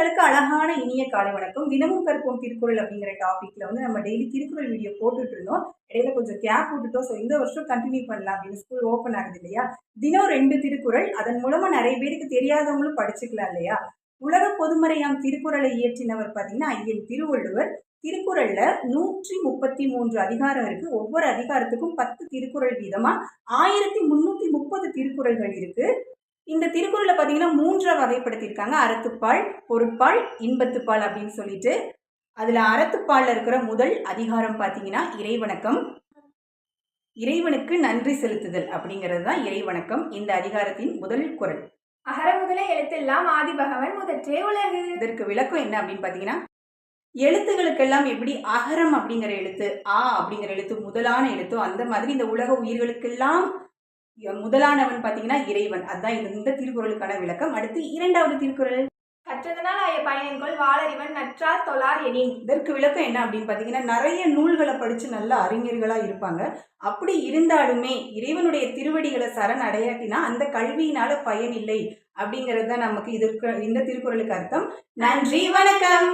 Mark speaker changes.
Speaker 1: உள்ளங்களுக்கு அழகான இனிய காலை வணக்கம். தினமும் கற்போம் திருக்குறள் அப்படிங்கிற டாபிக்ல நம்ம டெய்லி திருக்குறள் வீடியோ போட்டுட்டு இருந்தோம். இடையில கொஞ்சம் கேப் விட்டுட்டோம். ஸோ இந்த வருஷம் கண்டினியூ பண்ணலாம் அப்படின்னு ஸ்கூல் ஓப்பன் ஆகுது இல்லையா? தினம் 2 திருக்குறள். அதன் மூலமா நிறைய பேருக்கு தெரியாதவங்களும் படிச்சுக்கலாம் இல்லையா? உலக பொதுமறையாம் திருக்குறளை இயற்றினவர் பார்த்தீங்கன்னா ஐயன் திருவள்ளுவர். திருக்குறள்ல 133 அதிகாரம் இருக்கு. ஒவ்வொரு அதிகாரத்துக்கும் 10 திருக்குறள் வீதமா 1330 திருக்குறள்கள் இருக்கு. இந்த திருக்குறளை பார்த்தீங்கன்னா 3 வகைப்படுத்தியிருக்காங்க. அறத்துப்பால், பொருட்பால், இன்பத்துப்பால் அப்படின்னு சொல்லிட்டு. அதுல அறத்துப்பால்ல இருக்கிற முதல் அதிகாரம் பார்த்தீங்கன்னா இறைவணக்கம். இறைவனுக்கு நன்றி செலுத்துதல் அப்படிங்கிறது தான் இறைவணக்கம். இந்த அதிகாரத்தின் முதல் குறள்.
Speaker 2: அகர முதல எழுத்தெல்லாம் ஆதி பகவன் முதற்றே உலகு.
Speaker 1: இதற்கு விளக்கம் என்ன அப்படின்னு பார்த்தீங்கன்னா, எழுத்துகளுக்கெல்லாம் எப்படி அகரம் அப்படிங்கிற எழுத்து, ஆ அப்படிங்கிற எழுத்து முதலான எழுத்தோ அந்த மாதிரி இந்த உலக உயிர்களுக்கெல்லாம் முதலானவன் பார்த்தீங்கன்னா இறைவன். அதுதான் இந்த திருக்குறளுக்கான விளக்கம். அடுத்து 2வது திருக்குறள்.
Speaker 2: கற்றதனால் ஆய பயன்கொள் வாளறிவன் நற்றார் தொழார் எனின்.
Speaker 1: இதற்கு விளக்கம் என்ன அப்படின்னு பார்த்தீங்கன்னா, நிறைய நூல்களை படிச்சு நல்ல அறிஞர்களா இருப்பாங்க. அப்படி இருந்தாலுமே இறைவனுடைய திருவடிகளை சரண் அடையாட்டினா அந்த கல்வியினால பயன் இல்லை அப்படிங்கிறது தான் நமக்கு இதற்கு இந்த திருக்குறளுக்கு அர்த்தம். நன்றி, வணக்கம்.